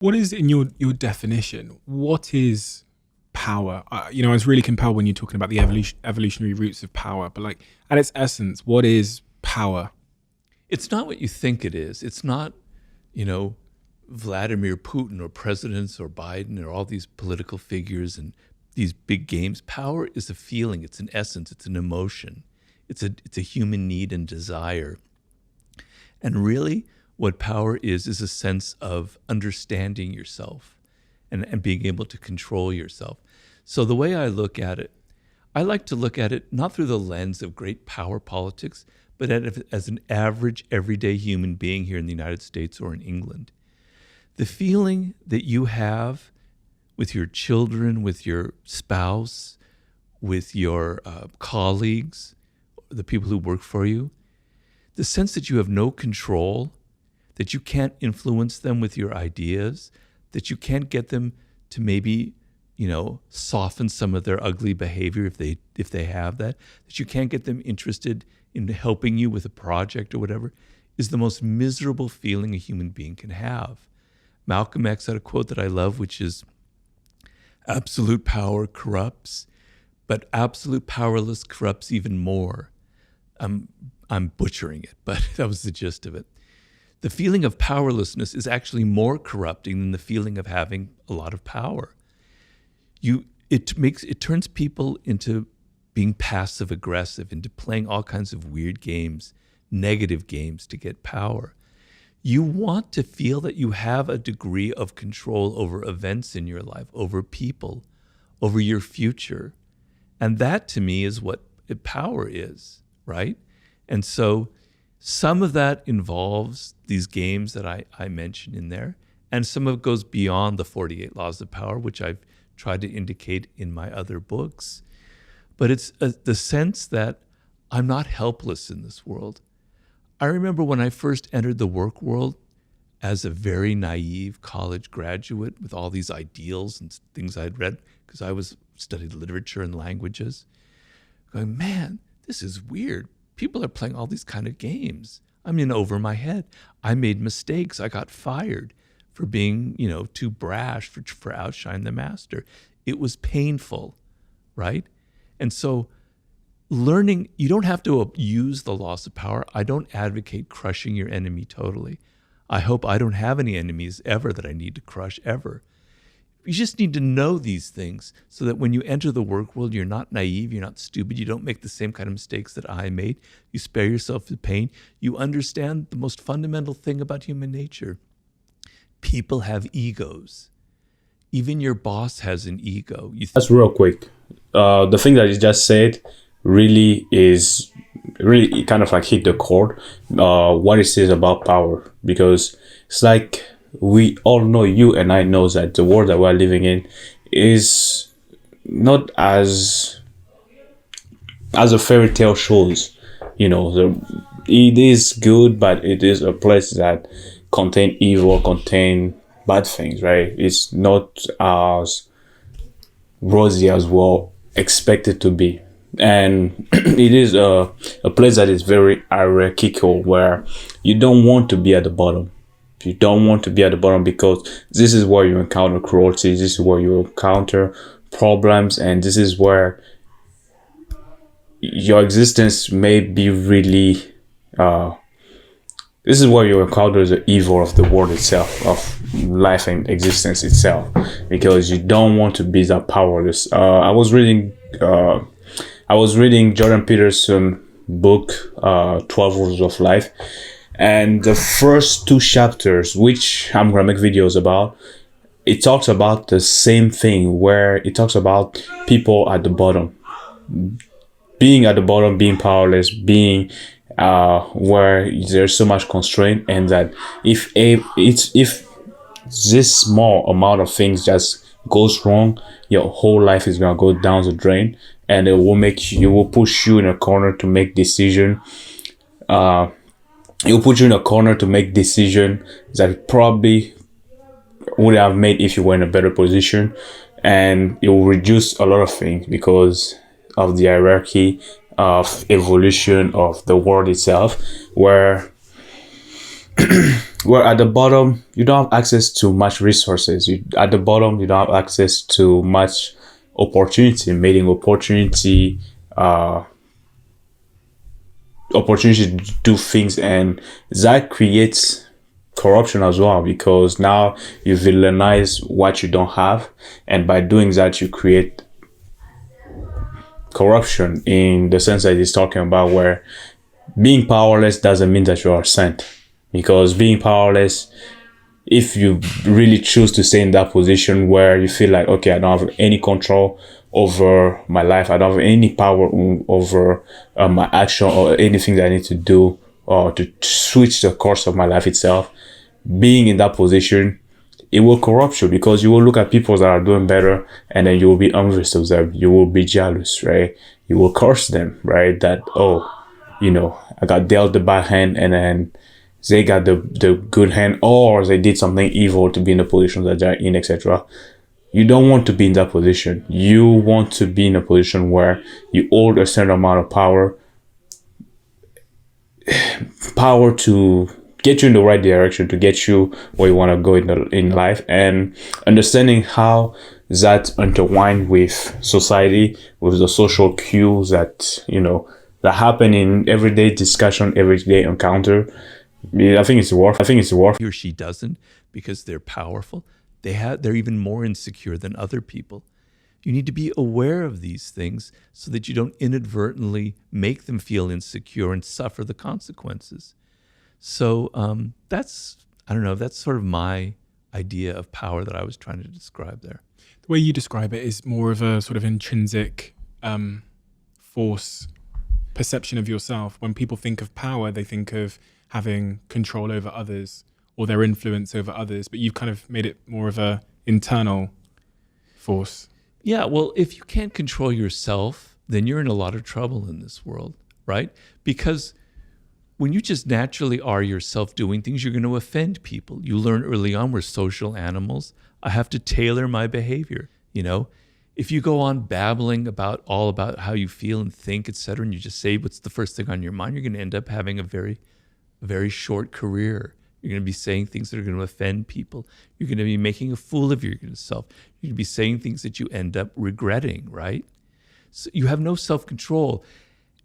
What is, in your definition, what is power? I was really compelled when you're talking about the evolutionary roots of power, but like at its essence, what is power? It's not what you think it is. It's not, you know, Vladimir Putin or presidents or Biden or all these political figures and these big games. Power is a feeling. It's an essence. It's an emotion. It's a human need and desire. And really, what power is a sense of understanding yourself and being able to control yourself. So the way I look at it, I like to look at it not through the lens of great power politics, but as an average, everyday human being here in the United States or in England. The feeling that you have with your children, with your spouse, with your colleagues, the people who work for you, the sense that you have no control, that you can't influence them with your ideas, that you can't get them to maybe, soften some of their ugly behavior if they have that you can't get them interested in helping you with a project or whatever, is the most miserable feeling a human being can have. Malcolm X had a quote that I love, which is, absolute power corrupts, but absolute powerless corrupts even more. I'm butchering it, but that was the gist of it. The feeling of powerlessness is actually more corrupting than the feeling of having a lot of power. It turns people into being passive aggressive, into playing all kinds of weird games, negative games to get power. You want to feel that you have a degree of control over events in your life, over people, over your future. And that to me is what power is, right? And so some of that involves these games that I mentioned in there, and some of it goes beyond the 48 laws of power, which I've tried to indicate in my other books. But it's the sense that I'm not helpless in this world. I remember when I first entered the work world as a very naive college graduate with all these ideals and things I'd read, because I studied literature and languages, going, man, this is weird. People are playing all these kind of games. I'm in over my head. I made mistakes. I got fired for being, too brash, for outshine the master. It was painful, right? And so learning, you don't have to abuse the loss of power. I don't advocate crushing your enemy totally. I hope I don't have any enemies ever that I need to crush ever. You just need to know these things so that when you enter the work world, you're not naive, you're not stupid, you don't make the same kind of mistakes that I made. You spare yourself the pain. You understand the most fundamental thing about human nature. People have egos. Even your boss has an ego. That's real quick. The thing that you just said really kind of like hit the chord, what it says about power, because it's like we all know, you and I know, that the world that we're living in is not as a fairy tale shows. It is good, but it is a place that contain evil, contain bad things, right? It's not as rosy as well expected to be. And it is a place that is very hierarchical, where you don't want to be at the bottom. You don't want to be at the bottom, because this is where you encounter cruelty, this is where you encounter problems, and this is where your existence may be really this is where you encounter the evil of the world itself, of life and existence itself, because you don't want to be that powerless. I was reading Jordan Peterson's book, 12 Rules of Life, and the first 2 chapters, which I'm gonna make videos about, it talks about the same thing, where it talks about people at the bottom, being at the bottom, being powerless, being where there's so much constraint, and that if this small amount of things just goes wrong, your whole life is gonna go down the drain, and it will push you in a corner to make decision. It will put you in a corner to make decision that probably would have made if you were in a better position, and it will reduce a lot of things because of the hierarchy of evolution of the world itself, where Where at the bottom, you don't have access to much resources. At the bottom, you don't have access to much opportunity, meeting opportunity, uh, opportunity to do things, and that creates corruption as well, because now you villainize what you don't have, and by doing that, you create corruption in the sense that he's talking about, where being powerless doesn't mean that you are sent, because being powerless, if you really choose to stay in that position where you feel like, okay, I don't have any control over my life, I don't have any power over my action or anything that I need to do or to switch the course of my life itself, being in that position, it will corrupt you, because you will look at people that are doing better and then you will be envious of them. You will be jealous, right? You will curse them, right? That, oh, I got dealt the bad hand and then they got the good hand, or they did something evil to be in the position that they're in, etc. You don't want to be in that position. You want to be in a position where you hold a certain amount of power to get you in the right direction, to get you where you want to go in life, and understanding how that intertwine with society, with the social cues that that happen in everyday discussion, everyday encounter. I think it's worth. He or she doesn't, because they're powerful. They're even more insecure than other people. You need to be aware of these things so that you don't inadvertently make them feel insecure and suffer the consequences. So that's sort of my idea of power that I was trying to describe there. The way you describe it is more of a sort of intrinsic force perception of yourself. When people think of power, they think of having control over others or their influence over others, but you've kind of made it more of a internal force. Yeah, well, if you can't control yourself, then you're in a lot of trouble in this world, right? Because when you just naturally are yourself doing things, you're going to offend people. You learn early on, we're social animals. I have to tailor my behavior. If you go on babbling about how you feel and think, etc., and you just say what's the first thing on your mind, you're going to end up having a very short career. You're going to be saying things that are going to offend people. You're going to be making a fool of yourself. You're going to be saying things that you end up regretting, right? So you have no self-control.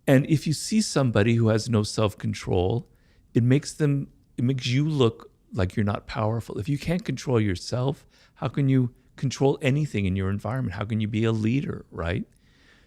And if you see somebody who has no self-control, it makes you look like you're not powerful. If you can't control yourself, how can you control anything in your environment? How can you be a leader, right?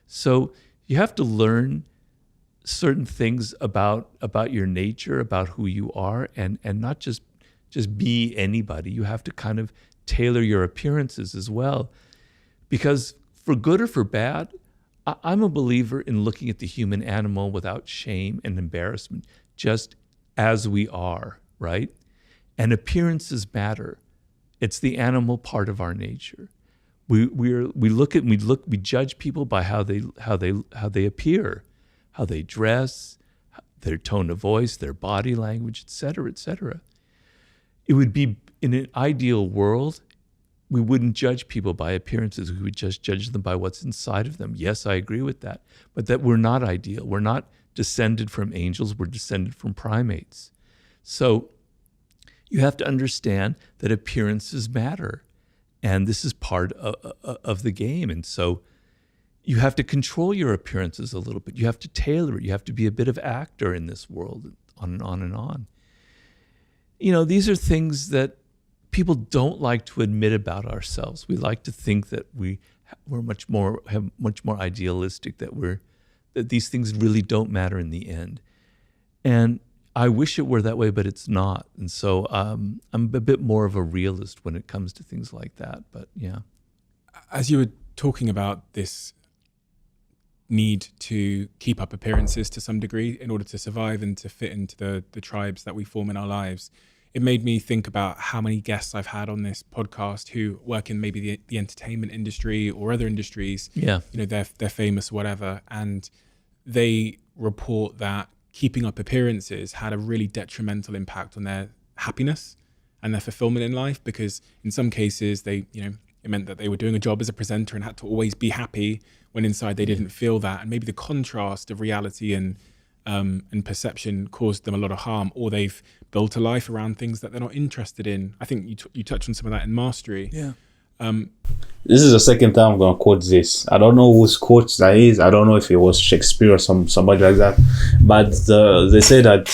So you have to learn certain things about your nature, about who you are, and not just be anybody. You have to kind of tailor your appearances as well, because for good or for bad, I'm a believer in looking at the human animal without shame and embarrassment, just as we are, right? And appearances matter. It's the animal part of our nature. We judge people by how they appear, how they dress, their tone of voice, their body language, et cetera, et cetera. It would be, in an ideal world, we wouldn't judge people by appearances. We would just judge them by what's inside of them. Yes, I agree with that. But that we're not ideal. We're not descended from angels. We're descended from primates. So you have to understand that appearances matter. And this is part of the game. And so you have to control your appearances a little bit. You have to tailor it. You have to be a bit of actor in this world, on and on and on. These are things that people don't like to admit about ourselves. We like to think that we're much more idealistic, that these things really don't matter in the end. And I wish it were that way, but it's not. And so I'm a bit more of a realist when it comes to things like that. But yeah. As you were talking about this need to keep up appearances to some degree in order to survive and to fit into the tribes that we form in our lives, it made me think about how many guests I've had on this podcast who work in maybe the entertainment industry or other industries. Yeah. They're famous or whatever, and they report that keeping up appearances had a really detrimental impact on their happiness and their fulfillment in life, because in some cases it meant that they were doing a job as a presenter and had to always be happy when inside they didn't feel that. And maybe the contrast of reality and and perception caused them a lot of harm, or they've built a life around things that they're not interested in. I think you touched on some of that in Mastery. Yeah. This is the second time I'm gonna quote this. I don't know whose quote that is. I don't know if it was Shakespeare or somebody like that. But they say that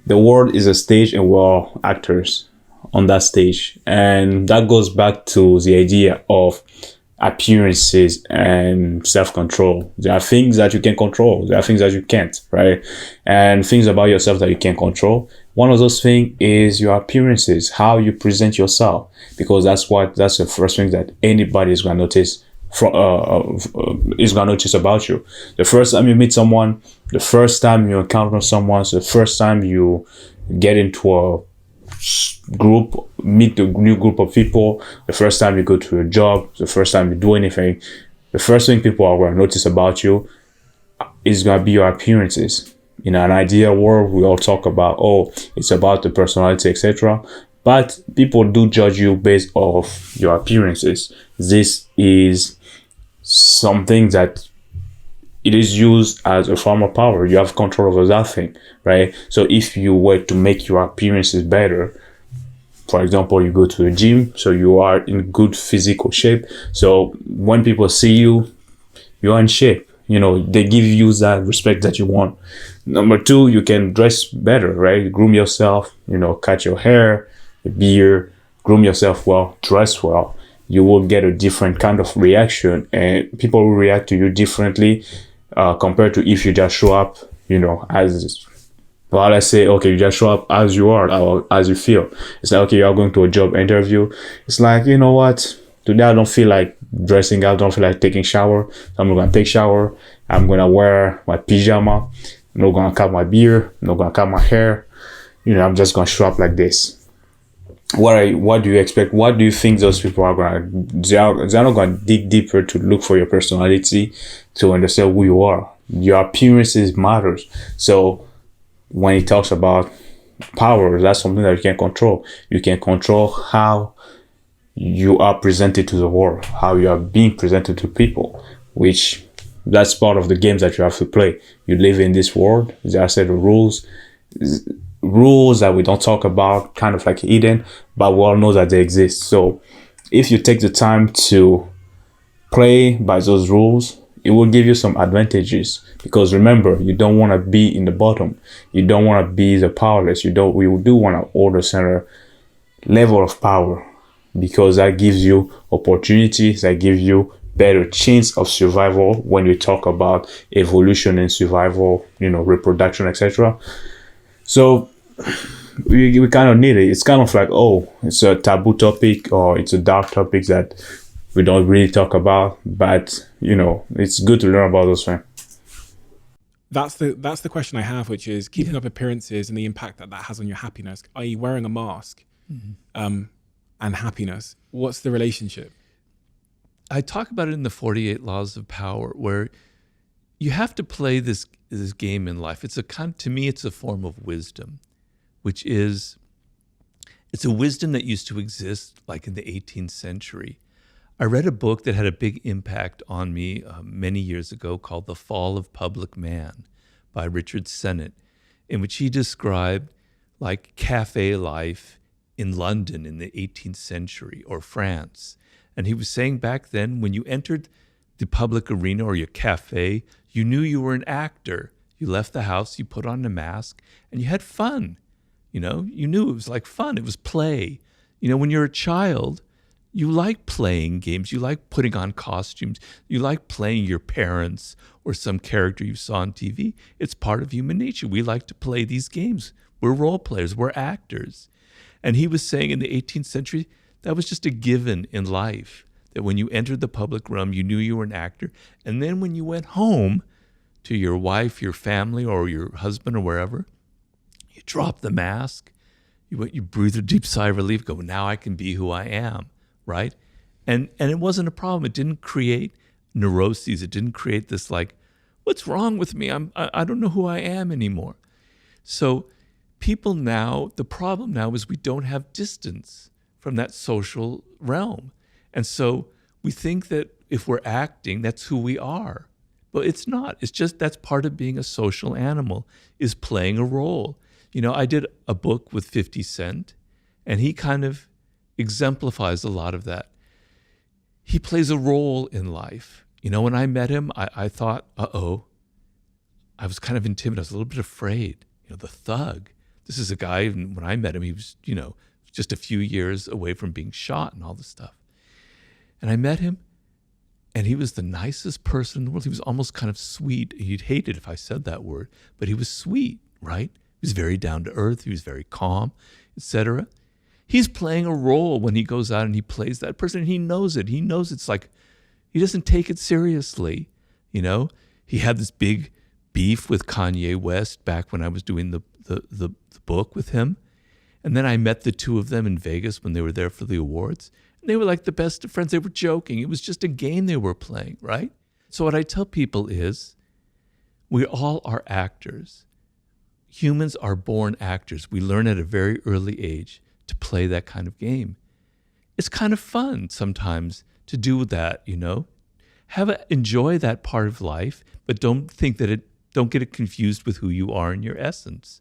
the world is a stage and we're all actors on that stage, and that goes back to the idea of appearances and self-control. There are things that you can control, there are things that you can't, right? And things about yourself that you can control. One of those things is your appearances, how you present yourself, because that's the first thing that anybody is going to notice about you. The first time you meet someone, the first time you encounter someone, so the first time you get into a group, meet a new group of people, the first time you go to a job, the first time you do anything, the first thing people are going to notice about you is going to be your appearances. In an ideal world, we all talk about, oh, it's about the personality, etc. But people do judge you based off your appearances. This is something that it is used as a form of power. You have control over that thing, right? So if you were to make your appearances better, for example, you go to the gym, so you are in good physical shape. So when people see you, you're in shape. You know, they give you that respect that you want. Number two, you can dress better, right? Groom yourself, cut your hair, a beard, groom yourself well, dress well. You will get a different kind of reaction, and people will react to you differently compared to if you just show up, as well. Let's say, okay, you just show up as you are, or as you feel. It's like, okay, you're going to a job interview. It's like, you know what? Today I don't feel like dressing out, don't feel like taking shower. So I'm not gonna take shower. I'm gonna wear my pajama. I'm not gonna cut my beard. I'm not gonna cut my hair. I'm just gonna show up like this. What do you expect? What do you think those people are gonna? They're not gonna dig deeper to look for your personality, to understand who you are. Your appearances matters. So when he talks about power, that's something that you can control. You can control how you are presented to the world, how you are being presented to people, which that's part of the games that you have to play. You live in this world. There are set of rules that we don't talk about, kind of like hidden, but we all know that they exist. So if you take the time to play by those rules, it will give you some advantages, because remember, you don't want to be in the bottom. You don't want to be the powerless. We do want to hold a certain level of power, because that gives you opportunities, that gives you better chance of survival when you talk about evolution and survival, reproduction, etc. So we kind of need it. It's kind of like, oh, it's a taboo topic, or it's a dark topic that we don't really talk about, but it's good to learn about those things. That's the question I have, which is keeping up appearances and the impact that has on your happiness, i.e. wearing a mask. Mm-hmm. And happiness. What's the relationship? I talk about it in the 48 Laws of Power, where you have to play this game in life. To me, it's a form of wisdom, which is, it's a wisdom that used to exist like in the 18th century. I read a book that had a big impact on me many years ago called The Fall of Public Man by Richard Sennett, in which he described like cafe life in London in the 18th century, or France. And he was saying back then, when you entered the public arena or your cafe, you knew you were an actor. You left the house, you put on a mask, and you had fun. You knew it was like fun. It was play. When you're a child, you like playing games. You like putting on costumes. You like playing your parents or some character you saw on TV. It's part of human nature. We like to play these games. We're role players. We're actors. And he was saying in the 18th century, that was just a given in life, that when you entered the public realm, you knew you were an actor. And then when you went home to your wife, your family, or your husband, or wherever, you dropped the mask, you breathed a deep sigh of relief, go, now I can be who I am, right? And it wasn't a problem. It didn't create neuroses. It didn't create this like, what's wrong with me? I don't know who I am anymore. So people now, the problem now is we don't have distance from that social realm. And so we think that if we're acting, that's who we are. But it's not. It's just that's part of being a social animal, is playing a role. You know, I did a book with 50 Cent, and he kind of exemplifies a lot of that. He plays a role in life. You know, when I met him, I thought, I was kind of intimidated. I was a little bit afraid. You know, the thug. This is a guy, when I met him, he was, you know, just a few years away from being shot and all this stuff. And I met him, and he was the nicest person in the world. He was almost kind of sweet. You'd hate it if I said that word, but he was sweet, right? He was very down to earth. He was very calm, etc. He's playing a role when he goes out and he plays that person, and he knows it. He knows it's like, he doesn't take it seriously, you know? He had this big beef with Kanye West back when I was doing the book with him. And then I met the two of them in Vegas when they were there for the awards. And they were like the best of friends. They were joking. It was just a game they were playing, right? So what I tell people is, we all are actors. Humans are born actors. We learn at a very early age to play that kind of game. It's kind of fun sometimes to do that, you know? Enjoy that part of life, but don't get it confused with who you are in your essence.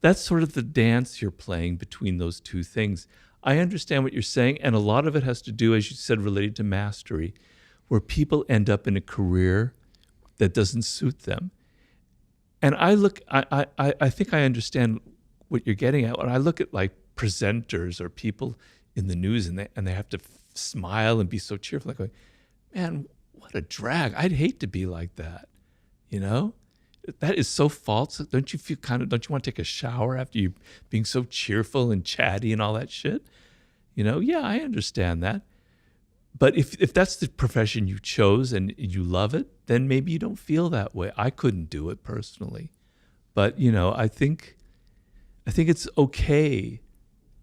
That's sort of the dance you're playing between those two things. I understand what you're saying, and a lot of it has to do, as you said, related to mastery, where people end up in a career that doesn't suit them. And I think I understand what you're getting at. When I look at like presenters or people in the news, and they have to smile and be so cheerful, like, man, what a drag. I'd hate to be like that, you know? That is so false. Don't you want to take a shower after you being so cheerful and chatty and all that shit? You know, yeah, I understand that. But if that's the profession you chose and you love it, then maybe you don't feel that way. I couldn't do it personally. But, you know, I think it's okay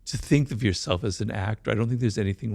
to think of yourself as an actor. I don't think there's anything